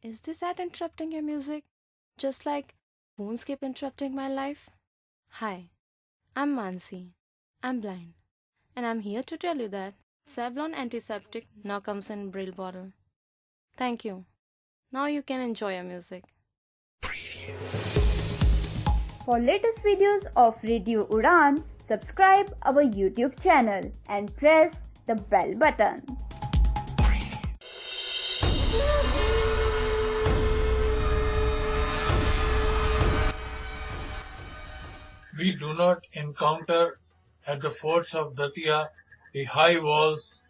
Is this ad interrupting your music? Just like phones keep interrupting my life? Hi, I'm Mansi. I'm blind. And I'm here to tell you that Savlon Antiseptic now comes in Braille bottle. Thank you. Now you can enjoy your music. For latest videos of Radio Udan, subscribe our YouTube channel and press the bell button. We do not encounter at the forts of Datia the high walls,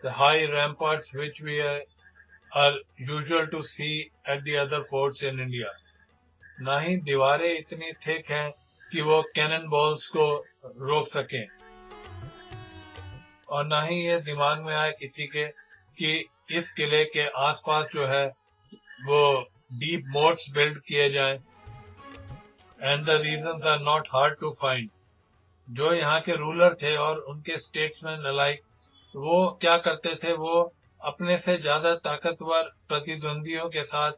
the high ramparts which we are usual to see at the other forts in India. ना ही दीवारें इतनी thick हैं कि वो cannon balls को रोक सकें और ना ही ये दिमाग में आए किसी के कि इस किले के आसपास जो है वो डीप मोट्स बिल्ड किए जाएं and the reasons are not hard to find. जो यहाँ के रूलर थे और उनके स्टेट्समैन अलाइक वो क्या करते थे, वो अपने से ज्यादा ताकतवर प्रतिद्वंदियों के साथ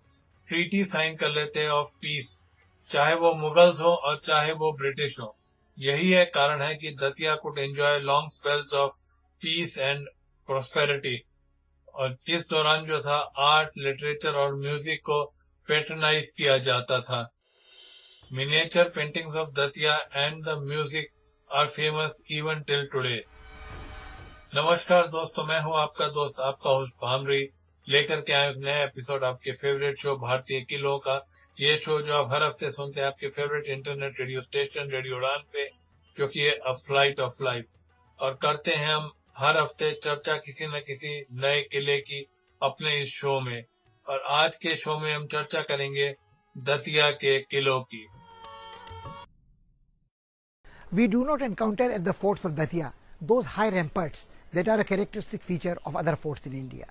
ट्रीटी साइन कर लेते ऑफ पीस, चाहे वो मुगल्स हो और चाहे वो ब्रिटिश हो. यही एक कारण है कि Datia could enjoy long spells of peace and prosperity. और इस दौरान जो था आर्ट, लिटरेचर और म्यूजिक को पेट्रनाइज किया जाता था. Miniature paintings of Datia and the music are famous even till today. नमस्कार दोस्तों, मैं हूं आपका दोस्त, आपका होस्ट भामरी, लेकर के आए एक नया एपिसोड आपके फेवरेट शो भारतीय किलों का. ये शो जो आप हर हफ्ते सुनते हैं आपके favourite internet radio station radio उड़ान पे, क्योंकि ये अ फ्लाइट ऑफ लाइफ. और करते हैं हम हर हफ्ते चर्चा किसी न किसी नए किले की अपने इस शो में. और आज के शो में हम चर्चा करेंगे दतिया के किलों की. We do not encounter at the forts of Datia those high ramparts that are a characteristic feature of other forts in India.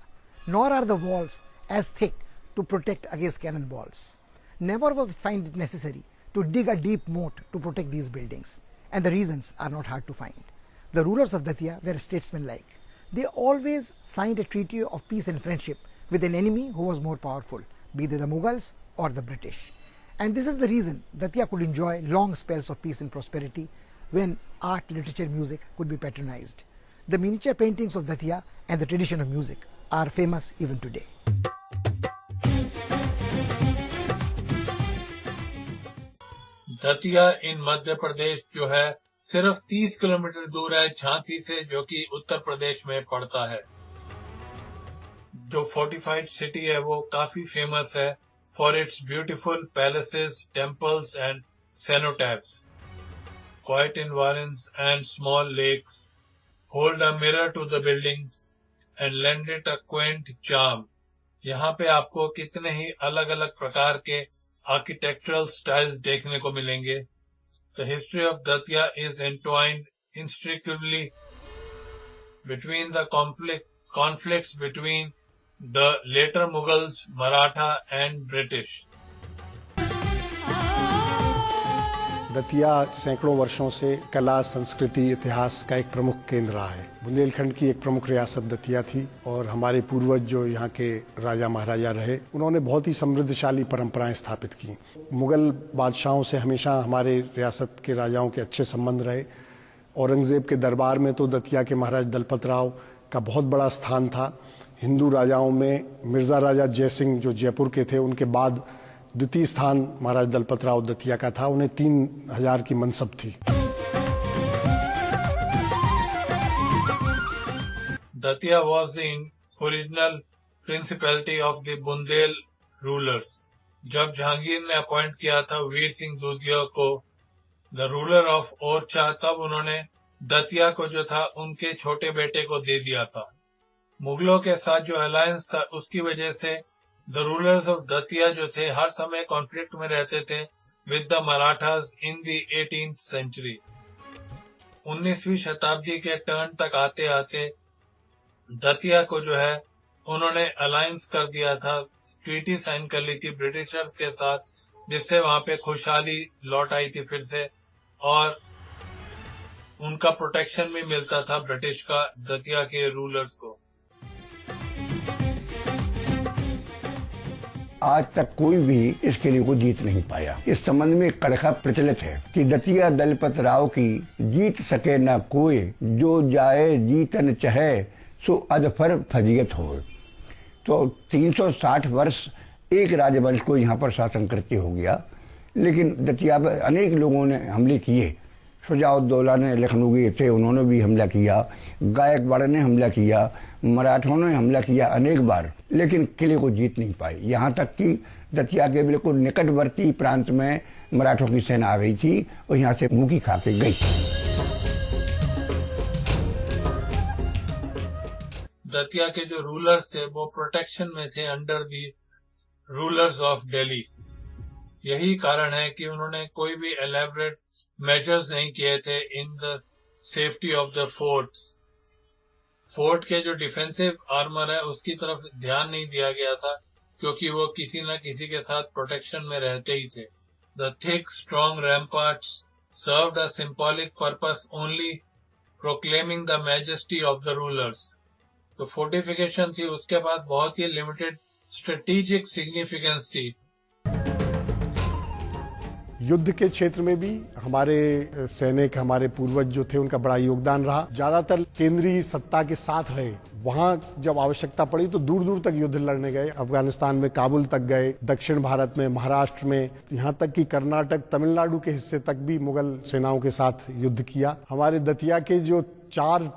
Nor are the walls as thick to protect against cannonballs. Never was it find it necessary to dig a deep moat to protect these buildings, and the reasons are not hard to find. The rulers of Datia were statesmen-like. They always signed a treaty of peace and friendship with an enemy who was more powerful, be they the Mughals or the British. And this is the reason Datia could enjoy long spells of peace and prosperity when art, literature, music could be patronized. The miniature paintings of Datia and the tradition of music are famous even today. Datia इन मध्य प्रदेश जो है सिर्फ 30 kilometre दूर है झांसी से, जो कि उत्तर प्रदेश में पड़ता है. जो फोर्टिफाइड सिटी है वो काफी फेमस है for its beautiful palaces, temples and cenotaphs. Quiet environs and small lakes hold a mirror to the buildings and lend it a quaint charm. यहाँ पे आपको कितने ही अलग अलग प्रकार के आर्किटेक्चरल स्टाइल्स देखने को मिलेंगे. The history of Datia is entwined inextricably between the conflicts between the later Mughals, Maratha and British. Datia सैकड़ों वर्षों से कला, संस्कृति, इतिहास का एक प्रमुख केंद्र रहा है. बुंदेलखंड की एक प्रमुख रियासत दतिया थी और हमारे पूर्वज जो यहाँ के राजा महाराजा रहे, उन्होंने बहुत ही समृद्धशाली परंपराएं स्थापित की. मुगल बादशाहों से हमेशा हमारे रियासत के राजाओं के अच्छे संबंध रहे. औरंगजेब के दरबार में तो दतिया के महाराज दलपत राव का बहुत बड़ा स्थान था. हिंदू राजाओं में मिर्जा राजा जयसिंह जो जयपुर के थे, उनके बाद द्वितीय स्थान महाराज दलपत राव दतिया का था. उन्हें 3000 की मनसब थी. Datia was the original principality of the Bundel rulers. जब जहांगीर ने अपॉइंट किया था वीर सिंह दूधिया को द रूलर ऑफ ओरछा, तब उन्होंने दतिया को जो था उनके छोटे बेटे को दे दिया था. मुगलों के साथ जो अलायंस था उसकी वजह से द रूलर्स ऑफ दतिया जो थे हर समय कॉन्फ्लिक्ट में रहते थे with the Marathas in the 18th century. 19वीं शताब्दी के टर्न तक आते आते दतिया को जो है उन्होंने अलायंस कर दिया था, ट्रीटी साइन कर ली थी ब्रिटिशर्स के साथ, जिससे वहां पे खुशहाली लौट आई थी फिर से और उनका प्रोटेक्शन भी मिलता था ब्रिटिश का दतिया के रूलर्स को. आज तक कोई भी इस किले को जीत नहीं पाया। इस संबंध में एक कड़का प्रचलित है कि दतिया दलपत राव की जीत सके न कोई, जो जाए जीतन चहे सो अदफर फजीयत हो। तो 360 वर्ष एक राजवंश को यहाँ पर शासन करते हो गया, लेकिन दतिया पर अनेक लोगों ने हमले किए। शुजाउद्दौला ने लखनऊ थे, उन्होंने भी हमला किया, गायकवाड़ ने हमला किया, मराठों ने हमला किया अनेक बार, लेकिन किले को जीत नहीं पाए। यहाँ तक कि दतिया के बिल्कुल निकटवर्ती प्रांत में मराठों की सेना आ गई थी और यहाँ से मुकी खा के गई। दतिया के जो रूलर्स थे वो प्रोटेक्शन में थे under the rulers of Delhi. यही कारण है कि उन्होंने कोई भी एलैबोरेट मेजर्स नहीं किए थे in the safety of the forts. Fort के जो डिफेंसिव आर्मर है उसकी तरफ ध्यान नहीं दिया गया था, क्योंकि वो किसी न किसी के साथ प्रोटेक्शन में रहते ही थे। The thick strong ramparts served a symbolic purpose only, proclaiming the majesty of the rulers. तो फोर्टिफिकेशन थी, उसके बाद बहुत ही लिमिटेड स्ट्रेटेजिक सिग्निफिकेंस थी। युद्ध के क्षेत्र में भी हमारे सैनिक, हमारे पूर्वज जो थे, उनका बड़ा योगदान रहा। ज्यादातर केंद्रीय सत्ता के साथ रहे। वहाँ जब आवश्यकता पड़ी तो दूर दूर तक युद्ध लड़ने गए। अफगानिस्तान में काबुल तक गए, दक्षिण भारत में, महाराष्ट्र में, यहाँ तक कि कर्नाटक, तमिलनाडु के हिस्से तक भी मुगल सेनाओं के साथ युद्ध किया। हमारे दतिया के जो 4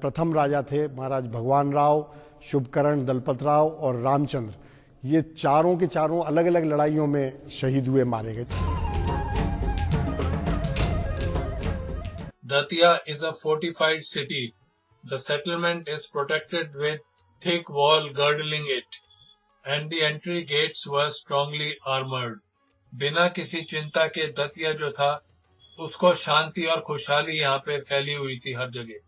प्रथम राजा थे, महाराज भगवान राव, शुभकरण, दलपत राव और रामचंद्र, ये चारों के चारों अलग अलग लड़ाइयों में शहीद हुए, मारे गए। Datia is a fortified city. The settlement is protected with thick wall girdling it, and the entry gates were strongly armored. बिना किसी चिंता के दतिया जो था उसको शांति और खुशहाली यहाँ पे फैली हुई थी हर जगह।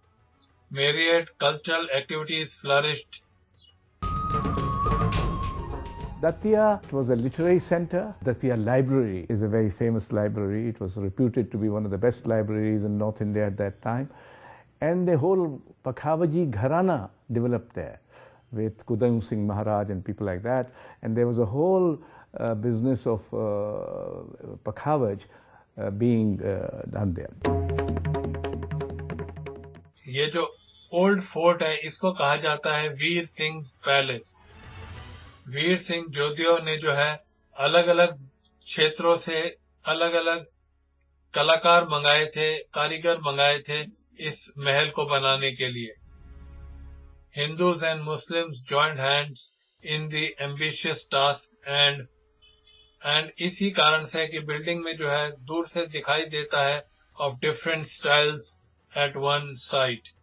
Myriad cultural activities flourished. Datia was a literary center. Datia Library is a very famous library. It was reputed to be one of the best libraries in North India at that time. And the whole Pakhavaji Gharana developed there with Kudayum Singh Maharaj and people like that. And there was a whole business of Pakhavaj being done there. ये जो old fort है इसको कहा जाता है Veer Singh palace. Veer Singh जोधियों ने जो है अलग अलग क्षेत्रों से अलग अलग कलाकार मंगाए थे, कारीगर मंगाए थे इस महल को बनाने के लिए। Hindus and Muslims joined hands in the ambitious task and इसी कारण से कि बिल्डिंग में जो है दूर से दिखाई देता है of different styles at one site.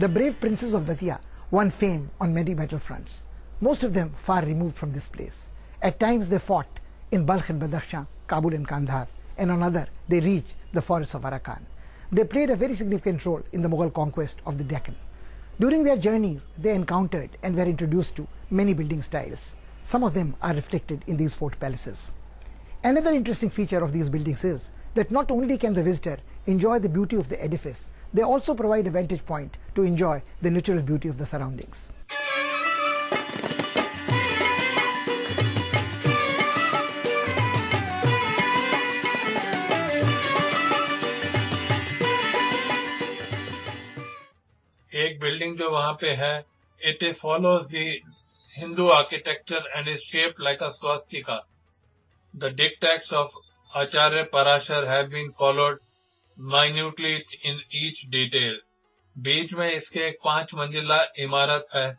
The brave princes of Datia won fame on many battlefronts, most of them far removed from this place. At times they fought in Balkh and Badakhshan, Kabul and Kandahar, and on other they reached the forests of Arakan. They played a very significant role in the Mughal conquest of the Deccan. During their journeys they encountered and were introduced to many building styles. Some of them are reflected in these fort palaces. Another interesting feature of these buildings is that not only can the visitor enjoy the beauty of the edifice, they also provide a vantage point to enjoy the natural beauty of the surroundings. एक building जो वहां पे है, it follows the Hindu architecture and is shaped like a swastika. The dictates of Acharya Parashar have been followed minutely in each detail. बीच में इसके एक 5 मंजिला इमारत है,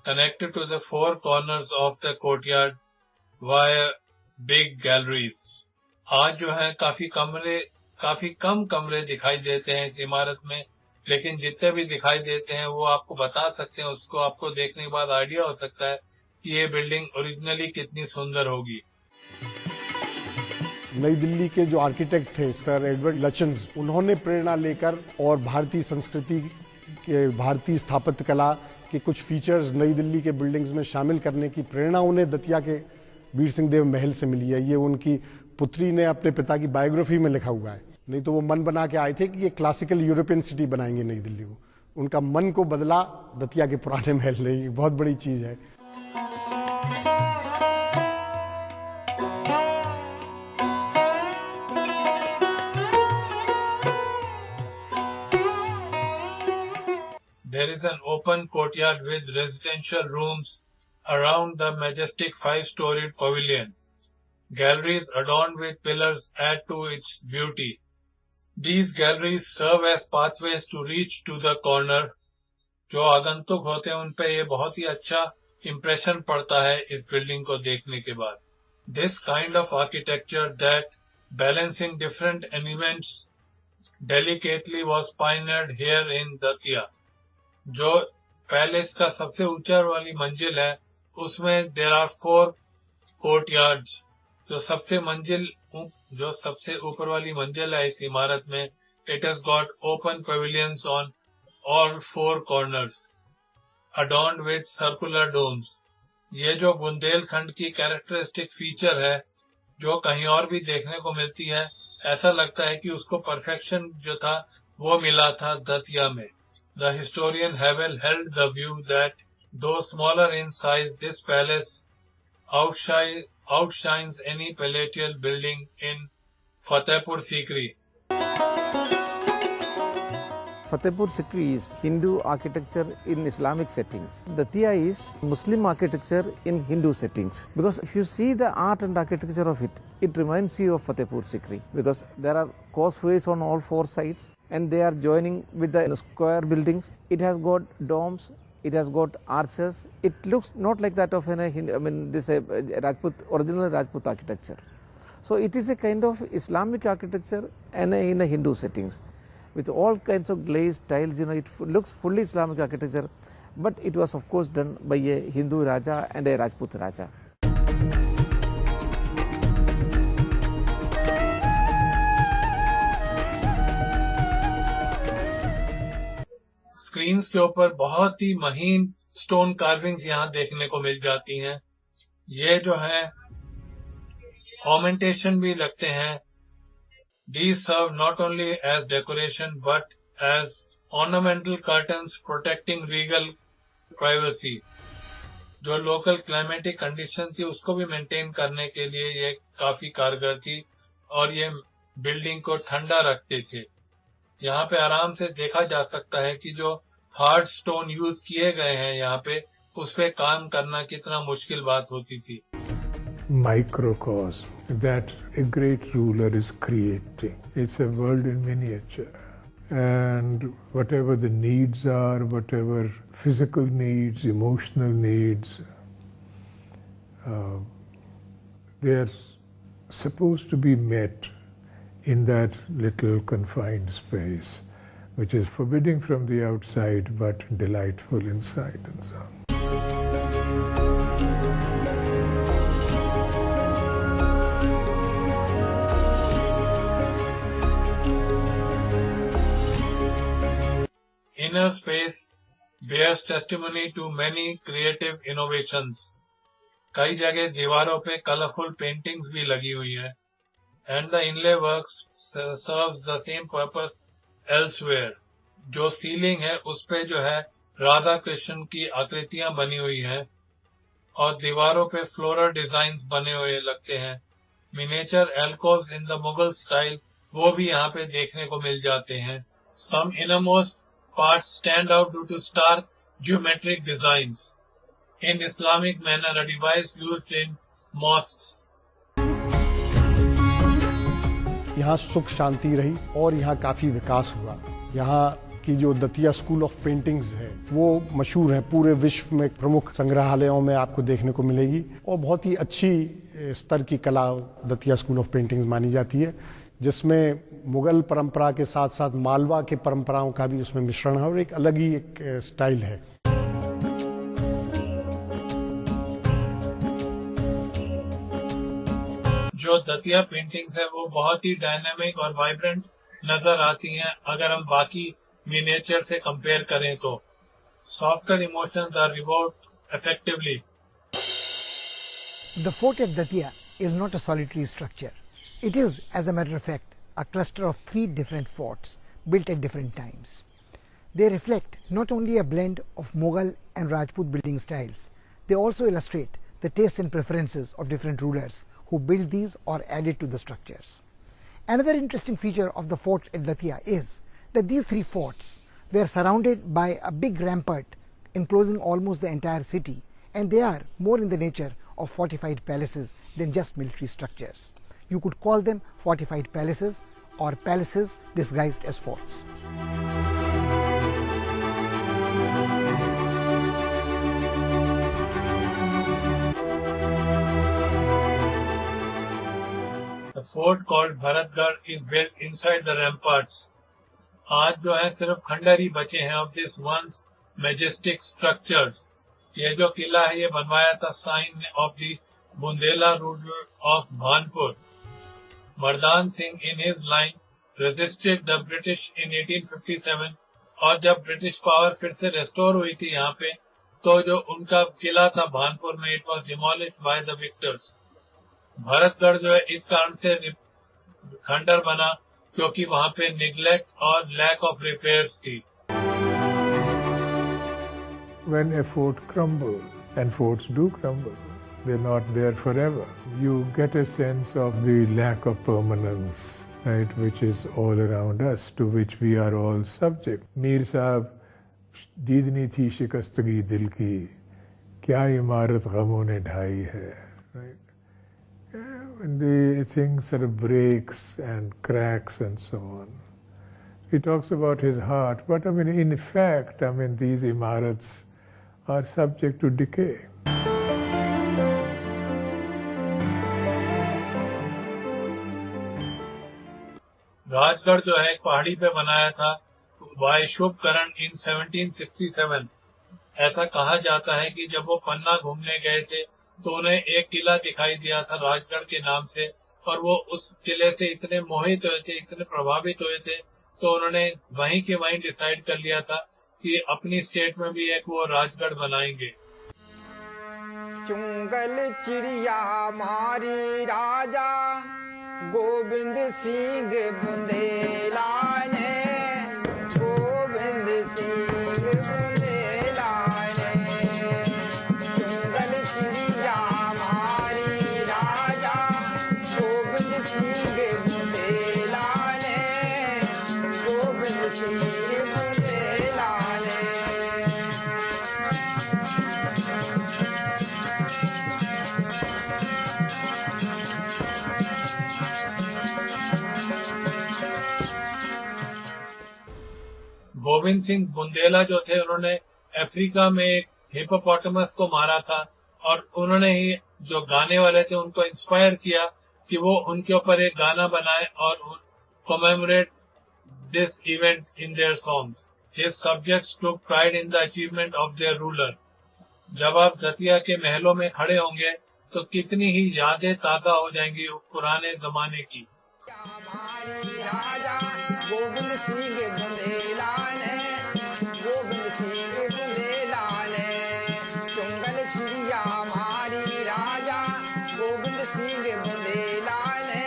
connected to the 4 corners of the courtyard via big galleries. आज जो है काफी कम कमरे दिखाई देते हैं इस इमारत में, लेकिन जितने भी दिखाई देते हैं वो आपको बता सकते हैं, उसको आपको देखने के बाद आइडिया हो सकता है कि ये बिल्डिंग ओरिजिनली कितनी सुंदर होगी। नई दिल्ली के जो आर्किटेक्ट थे सर एडवर्ड लचन्स, उन्होंने प्रेरणा लेकर और भारतीय संस्कृति के, भारतीय स्थापत्य कला के कुछ फीचर्स नई दिल्ली के बिल्डिंग्स में शामिल करने की प्रेरणा उन्हें दतिया के वीर सिंह देव महल से मिली है। ये उनकी पुत्री ने अपने पिता की बायोग्राफी में लिखा हुआ है। नहीं तो वो मन बना के आए थे कि ये क्लासिकल यूरोपियन सिटी बनाएंगे नई दिल्ली को। उनका मन को बदला दतिया के पुराने महल ने, बहुत बड़ी चीज है। There is an open courtyard with residential rooms around the majestic 5-storied pavilion. Galleries adorned with pillars add to its beauty. These galleries serve as pathways to reach to the corner. जो आगंतुक होते हैं उन पे ये बहुत ही अच्छा impression पड़ता है इस बिल्डिंग को देखने के बाद. This kind of architecture that balancing different elements delicately was pioneered here in Datia. जो पैलेस का सबसे ऊंचा वाली मंजिल है उसमें there are 4 courtyards. जो सबसे ऊपर वाली मंजिल है इस इमारत में, it has got open pavilions on all 4 corners, adorned with circular domes. ये जो बुंदेलखंड की कैरेक्टरिस्टिक फीचर है जो कहीं और भी देखने को मिलती है, ऐसा लगता है कि उसको परफेक्शन जो था वो मिला था दतिया में. The historian Havel held the view that though smaller in size, this palace outshines any palatial building in Fatehpur Sikri. Fatehpur Sikri is Hindu architecture in Islamic settings. Datia is Muslim architecture in Hindu settings. Because if you see the art and architecture of it, it reminds you of Fatehpur Sikri. Because there are causeways on all 4 sides and they are joining with the square buildings. It has got domes, it has got arches. It looks not like that of original Rajput architecture. So it is a kind of Islamic architecture and in a Hindu settings. With all kinds of glazed tiles, it looks fully Islamic architecture, but it was of course done by a Hindu Raja and a Rajput Raja. Screens के ऊपर बहुत ही महीन stone carvings यहाँ देखने को मिल जाती हैं. ये जो है ऑर्नामेंटेशन भी लगते हैं. These serve not only as decoration but as ornamental curtains protecting regal privacy. जो लोकल क्लाइमेटिक कंडीशन थी उसको भी मेंटेन करने के लिए ये काफी कारगर थी और ये बिल्डिंग को ठंडा रखते थे. यहाँ पे आराम से देखा जा सकता है कि जो हार्ड स्टोन यूज किए गए हैं यहाँ पे, उस पे काम करना कितना मुश्किल बात होती थी. Microcosm that a great ruler is creating. It's a world in miniature. And whatever the needs are, whatever physical needs, emotional needs, they are supposed to be met in that little confined space, which is forbidding from the outside but delightful inside and so on. Inner space bears testimony to many creative innovations. कई जगह दीवारों पे colourful paintings भी लगी हुई है. And the inlay works serves the same purpose elsewhere. जो ceiling है उस पे जो है राधा कृष्ण की आकृतियां बनी हुई हैं और दीवारों पे फ्लोरल डिजाइन्स बने हुए लगते हैं. Miniature alcoves in the Mughal style वो भी यहाँ पे देखने को मिल जाते हैं. Some innermost parts stand out due to stark geometric designs. In Islamic manner, a device used in mosques. यहाँ सुख शांति रही और यहाँ काफी विकास हुआ. यहाँ की जो दतिया स्कूल ऑफ पेंटिंग्स है वो मशहूर है, पूरे विश्व में प्रमुख संग्रहालयों में आपको देखने को मिलेगी और बहुत ही अच्छी स्तर की कला दतिया स्कूल ऑफ पेंटिंग्स मानी जाती है, जिसमें मुगल परंपरा के साथ साथ मालवा के परंपराओं का भी उसमें मिश्रण है और एक अलग ही एक स्टाइल है. जो दतिया पेंटिंग्स है वो बहुत ही डायनामिक और वाइब्रेंट नजर आती हैं अगर हम बाकी मिनिएचर से कंपेयर करें तो. Softer emotions are revolved effectively. The fort at Datia is not a solitary structure. It is, as a matter of fact, a cluster of 3 different forts built at different times. They reflect not only a blend of Mughal and Rajput building styles, they also illustrate the tastes and preferences of different rulers who built these or added to the structures. Another interesting feature of the fort at Datia is that these three forts were surrounded by a big rampart enclosing almost the entire city, and they are more in the nature of fortified palaces than just military structures. You could call them fortified palaces or palaces disguised as forts. The fort called Bharatgarh is built inside the ramparts. आज जो है सिर्फ खंडर ही बचे हैं of this once majestic structures. ये जो किला है ये बनवाया था sign of the Bundela ruler of Bhanpur. Mardan Singh in his line resisted the British in 1857 और जब ब्रिटिश पावर फिर से रेस्टोर हुई थी यहाँ पे तो जो उनका किला था भानपुर में it was demolished by the victors. Bharatgarh जो है इस कारण से खंडर बना क्योंकि वहाँ पे निगलेक्ट और लैक ऑफ रिपेयर्स थी. When a fort crumbles, and forts do crumble, they're not there forever. You get a sense of the lack of permanence, right, which is all around us, to which we are all subject. Mir साहब दीदनी थी शिकस्तगी दिल की, क्या इमारत गमों ने ढाई है, right? When the thing sort of breaks and cracks and so on. He talks about his heart, but I mean, in fact, I mean, these imarats are subject to decay. Rajgarh जो है एक पहाड़ी पे बनाया था बाय शुभकरण in 1767. ऐसा कहा जाता है कि जब वो पन्ना घूमने गए थे तो उन्हें एक किला दिखाई दिया था राजगढ़ के नाम से और वो उस किले से इतने मोहित हुए थे, इतने प्रभावित हुए थे तो उन्होंने वहीं के वहीं डिसाइड कर लिया था कि अपनी स्टेट में भी एक वो राजगढ़ बनाएंगे. चुंगल चिड़िया मारी राजा गोविंद सिंह बुंदेला ने, गोविंद सिंह बुंदेला ने. चुंगल चिड़िया मारी राजा गोविंद सिंह बुंदेला ने, गोविंद सिंह बुंदेला ने. गोविंद सिंह बुंदेला जो थे उन्होंने अफ्रीका में एक हिप्पोपोटामस को मारा था और उन्होंने ही जो गाने वाले थे उनको इंस्पायर किया कि वो उनके ऊपर एक गाना बनाए और commemorate this event in their songs. His subjects took pride in the achievement of their ruler. जब आप दतिया के महलों में खड़े होंगे तो कितनी ही यादें ताजा हो जाएंगी पुराने जमाने की. राजा गोविंद सिंह बुंदेला ने, गोविंद सिंह बुंदेला ने. चुंगल चिड़िया मारी राजा गोविंद सिंह बुंदेला ने,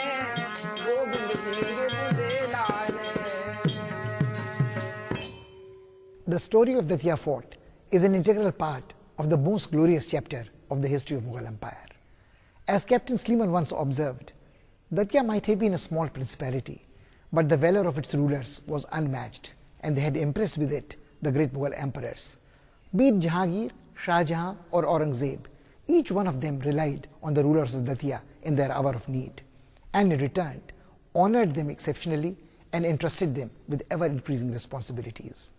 गोविंद सिंह बुंदेला ने. The story of Datia Fort is an integral part of the most glorious chapter of the history of Mughal Empire. As Captain Sleeman once observed, Datia might have been a small principality, but the valor of its rulers was unmatched, and they had impressed with it the great Mughal emperors. Be it Jahangir, Shah Jahan or Aurangzeb, each one of them relied on the rulers of Datia in their hour of need, and in return honored them exceptionally and entrusted them with ever-increasing responsibilities.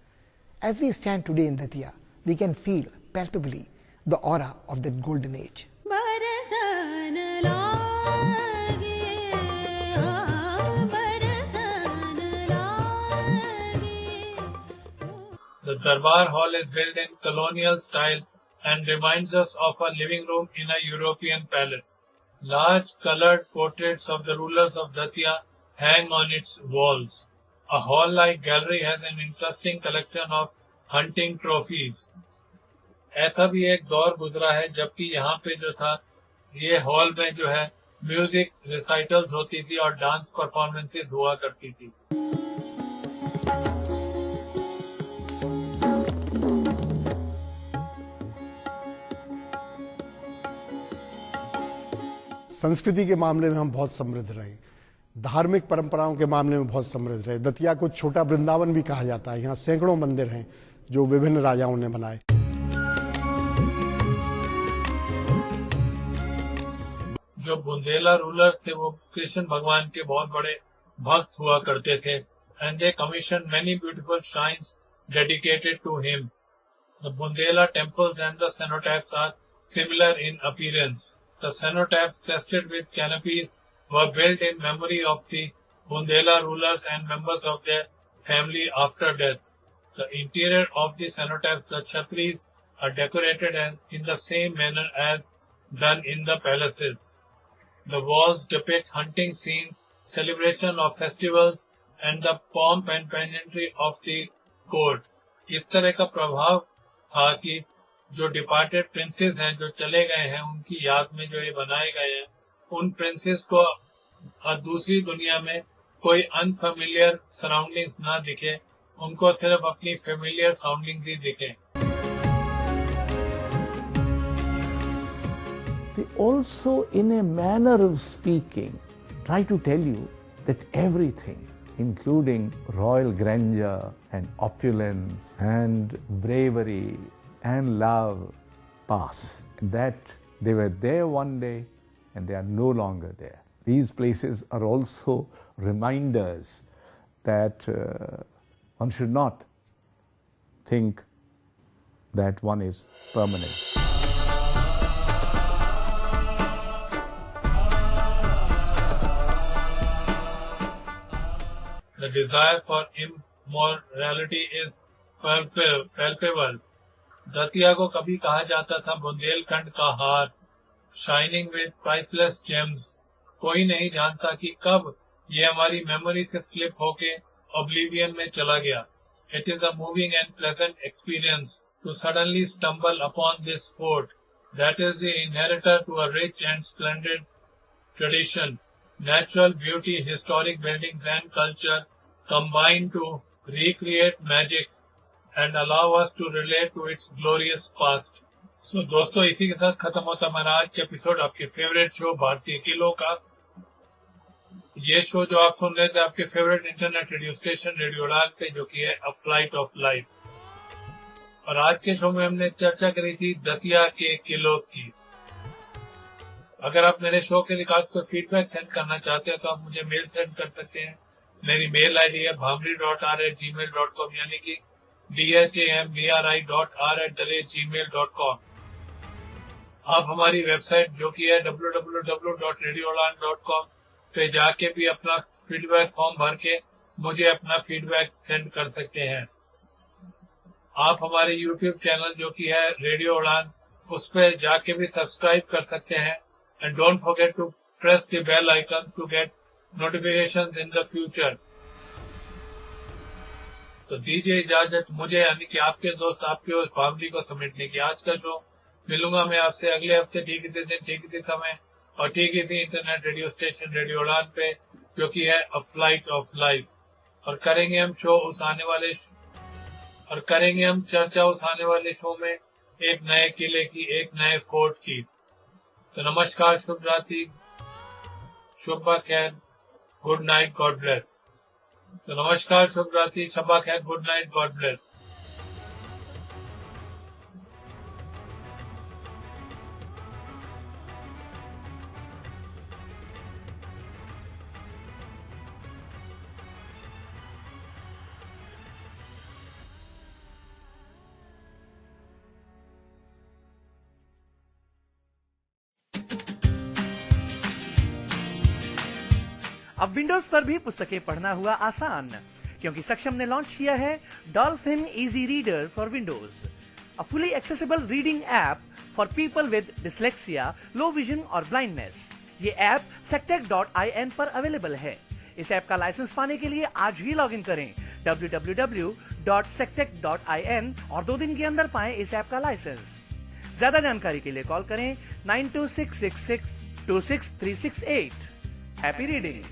As we stand today in Datia, we can feel palpably the aura of that golden age. The Darbar Hall is built in colonial style and reminds us of a living room in a European palace. Large colored portraits of the rulers of Datia hang on its walls. A hall-like gallery has an interesting collection of hunting trophies. ऐसा भी एक दौर गुजरा है जबकि यहाँ पे जो था ये हॉल में जो है म्यूजिक रिसाइटल्स होती थी और डांस परफॉर्मेंसेस हुआ करती थी. संस्कृति के मामले में हम बहुत समृद्ध रहे, धार्मिक परंपराओं के मामले में बहुत समृद्ध रहे। दतिया को छोटा वृंदावन भी कहा जाता है। यहाँ सैकड़ों मंदिर हैं जो विभिन्न राजाओं ने बनाए। जो बुंदेला रूलर्स थे वो कृष्ण भगवान के बहुत बड़े भक्त हुआ करते थे, and they commission many beautiful shrines dedicated to him. The Bundela temples and the cenotaphs are similar in appearance. The cenotaphs crested with canopies were built in memory of the Bundela rulers and members of their family after death. The interior of the cenotaph, the chhatris, are decorated in the same manner as done in the palaces. The walls depict hunting scenes, celebration of festivals, and the pomp and pageantry of the court. इस तरह का प्रभाव था कि जो departed princess हैं, जो चले गए हैं, उनकी याद में जो ये बनाए गए हैं, उन प्रिंसेस को दूसरी दुनिया में कोई अनफेमिलियर सराउंडिंग्स ना दिखे, उनको सिर्फ अपनी फेमिलियर सराउंडिंग्स ही दिखे। They also, in a manner of speaking, try to tell you that everything, including royal grandeur and opulence and bravery and love, pass. That they were there one day and they are no longer there. These places are also reminders that one should not think that one is permanent. The desire for immorality is palpable. Datia को कभी कहा जाता था बुंदेलखंड का हार, shining with priceless James. कोई नहीं जानता कि कब ये हमारी मेमोरी से स्लिप होके oblivion में चला गया। It is a moving and pleasant experience to suddenly stumble upon this fort that is the inheritor to a rich and splendid tradition. Natural beauty, historic buildings and culture combine to recreate magic and allow us to relate to its glorious past. So दोस्तों, इसी के साथ खत्म होता है हमारा आज का एपिसोड आपके फेवरेट शो भारतीय किलों का। ये शो जो आप सुन रहे थे आपके favourite internet radio station radio उड़ान पे, जो कि है अ फ्लाइट ऑफ लाइफ। और आज के शो में हमने चर्चा करी थी दतिया के किलों की। अगर आप मेरे शो के रिकॉर्ड को फीडबैक सेंड करना चाहते हैं तो आप मुझे मेल सेंड कर सकते हैं। मेरी मेल आईडी है bhamri.r@gmail.com, यानी कि bhambri.r@gmail.com। आप हमारी वेबसाइट जो कि है www.radioudan.com पे जाके भी अपना फीडबैक फॉर्म भर के मुझे अपना फीडबैक सेंड कर सकते हैं। आप हमारे यूट्यूब चैनल जो कि है रेडियो उड़ान, उस पे जाके भी सब्सक्राइब कर सकते हैं। And don't forget to press the bell icon to get notifications in the future. तो दीजिए इजाजत मुझे, यानी कि आपके दोस्त आपके उस फैमिली को समेटने की। आज का शो मिलूंगा मैं आपसे अगले हफ्ते ठीक इसी दिन, ठीक इसी समय और ठीक इसी इंटरनेट रेडियो स्टेशन रेडियो उड़ान पे, जो कि है अ फ्लाइट ऑफ लाइफ। और करेंगे हम चर्चा उस आने वाले शो में एक नए किले की, एक नए फोर्ट की। तो नमस्कार, शुभ रात्रि, शुभ खैर, गुड नाइट, गॉड ब्लेस। तो नमस्कार, शुभ रात्रि, शुभ खैर, गुड नाइट, गॉड ब्लेस। अब विंडोज पर भी पुस्तकें पढ़ना हुआ आसान, क्योंकि सक्षम ने लॉन्च किया है dolphin easy reader for Windows, a fully accessible reading app for people with dyslexia, low vision और ब्लाइंडनेस। ये ऐप sectec.in पर अवेलेबल है। इस ऐप का लाइसेंस पाने के लिए आज ही लॉग इन करें www.sectec.in और 2 दिन के अंदर पाएं इस ऐप का लाइसेंस। ज्यादा जानकारी के लिए कॉल करें 9266626368। Happy reading.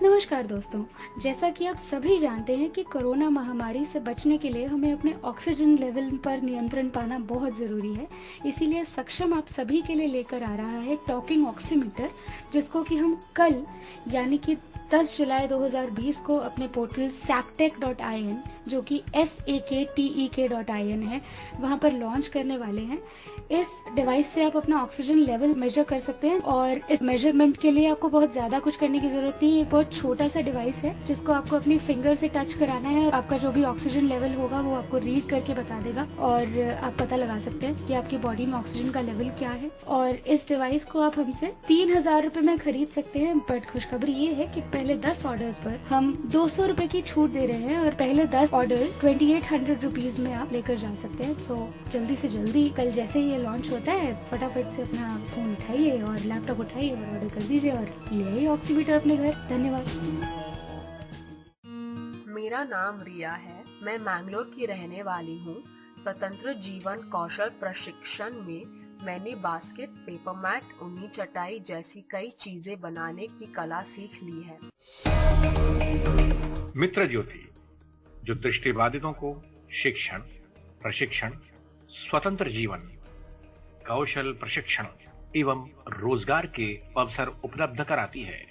नमस्कार दोस्तों, जैसा कि आप सभी जानते हैं कि कोरोना महामारी से बचने के लिए हमें अपने ऑक्सीजन लेवल पर नियंत्रण पाना बहुत ज़रूरी है। इसीलिए सक्षम आप सभी के लिए लेकर आ रहा है टॉकिंग ऑक्सीमीटर, जिसको कि हम कल यानी कि 10 जुलाई 2020 को अपने पोर्टल saptech.in, जो कि SAKTEK.in है, वहां पर लॉन्च करने वाले हैं। इस डिवाइस से आप अपना ऑक्सीजन लेवल मेजर कर सकते हैं और इस मेजरमेंट के लिए आपको बहुत ज्यादा कुछ करने की जरूरत नहीं है। एक बहुत छोटा सा डिवाइस है जिसको आपको अपनी फिंगर से टच कराना है और आपका जो भी ऑक्सीजन लेवल होगा वो आपको रीड करके बता देगा और आप पता लगा सकते हैं कि आपकी बॉडी में ऑक्सीजन का लेवल क्या है। और इस डिवाइस को आप हमसे 3000 रुपए में खरीद सकते हैं। बट खुशखबरी ये है कि पहले 10 ऑर्डर्स पर हम 200 रुपए की छूट दे रहे हैं और पहले 10 ऑर्डर्स 2800 रुपीज में आप लेकर जा सकते हैं। सो जल्दी से जल्दी कल जैसे ही लॉन्च होता है फटाफट से अपना फोन उठाइए और लैपटॉप उठाइए और ऑर्डर कर दीजिए और ले आइए ऑक्सीमीटर अपने घर। धन्यवाद। मेरा नाम रिया है, मैं मैंगलोर की रहने वाली हूँ। स्वतंत्र जीवन कौशल प्रशिक्षण में मैंने बास्केट, पेपर मैट, ऊनी चटाई जैसी कई चीजें बनाने की कला सीख ली है। मित्र ज्योति, जो दृष्टिबाधितों को शिक्षण, प्रशिक्षण, स्वतंत्र जीवन कौशल प्रशिक्षण एवं रोजगार के अवसर उपलब्ध कराती है।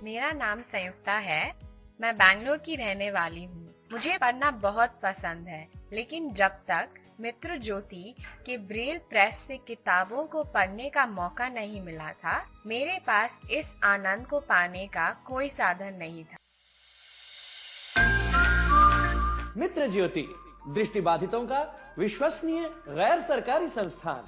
मेरा नाम संयुक्ता है, मैं बैंगलोर की रहने वाली हूँ। मुझे पढ़ना बहुत पसंद है, लेकिन जब तक मित्र ज्योति के ब्रेल प्रेस से किताबों को पढ़ने का मौका नहीं मिला था, मेरे पास इस आनंद को पाने का कोई साधन नहीं था। मित्र ज्योति, दृष्टिबाधितों का विश्वसनीय गैर सरकारी संस्थान।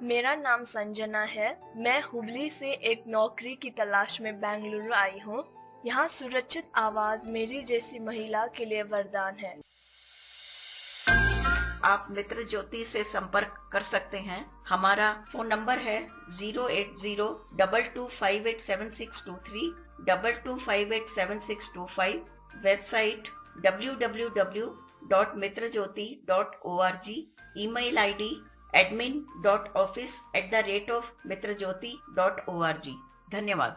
मेरा नाम संजना है, मैं हुबली से एक नौकरी की तलाश में बेंगलुरु आई हूँ। यहाँ सुरक्षित आवाज मेरी जैसी महिला के लिए वरदान है। आप मित्र ज्योति से संपर्क कर सकते हैं। हमारा फोन नंबर है 08022587623, 22587625, website www.mitrajyoti.org, email ID admin.office@mitrajyoti.org। धन्यवाद।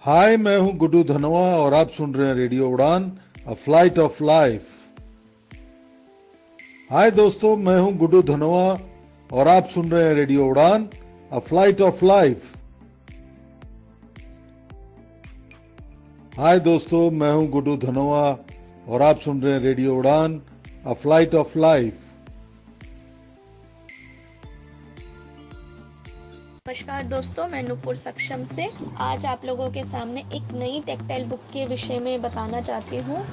हाय, मैं हूं गुड्डू धनोआ और आप सुन रहे हैं रेडियो उड़ान, अ फ्लाइट ऑफ लाइफ। हाय दोस्तों, मैं हूं गुड्डू धनोआ और आप सुन रहे हैं रेडियो उड़ान, अ फ्लाइट ऑफ लाइफ। हाय दोस्तों, मैं हूं गुड्डू धनोआ और आप सुन रहे हैं रेडियो उड़ान, अ फ्लाइट ऑफ लाइफ। नमस्कार दोस्तों, मैं नूपुर सक्षम से आज आप लोगों के सामने एक नई टेक्सटाइल बुक के विषय में बताना चाहती हूँ,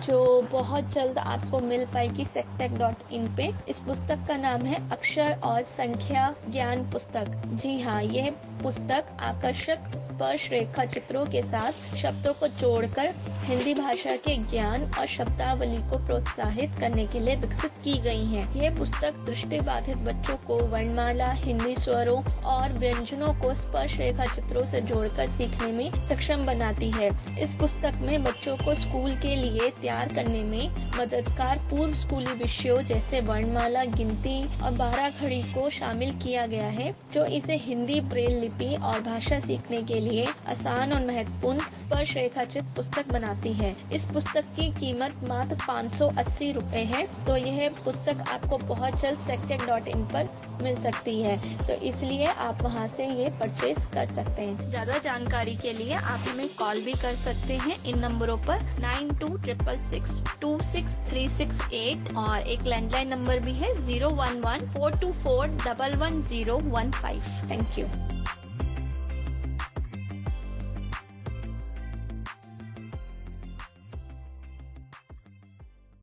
जो बहुत जल्द आपको मिल पाएगी saptech.in पे। इस पुस्तक का नाम है अक्षर और संख्या ज्ञान पुस्तक। जी हाँ, यह पुस्तक आकर्षक स्पर्श रेखा चित्रों के साथ शब्दों को जोड़कर हिंदी भाषा के ज्ञान और शब्दावली को प्रोत्साहित करने के लिए विकसित की गई है। यह पुस्तक दृष्टिबाधित बच्चों को वर्णमाला, हिंदी स्वरों और व्यंजनों को स्पर्श रेखा चित्रों से जोड़कर सीखने में सक्षम बनाती है। इस पुस्तक में बच्चों को स्कूल के लिए तैयार करने में मददगार पूर्व स्कूली विषयों जैसे वर्णमाला, गिनती और 12 घड़ी को शामिल किया गया है, जो इसे हिंदी ब्रेल लिपि और भाषा सीखने के लिए आसान और महत्वपूर्ण स्पर्श रेखाचित पुस्तक बनाती है। इस पुस्तक की कीमत मात्र 580 रुपए है, तो यह पुस्तक आपको बहुत जल्द saptech.in पर मिल सकती है, तो इसलिए आप वहां से ये परचेज कर सकते हैं। ज्यादा जानकारी के लिए आप हमें कॉल भी कर सकते हैं इन नंबरों पर 9266626368 और एक लैंडलाइन नंबर भी है 011-424-11015। Thank you.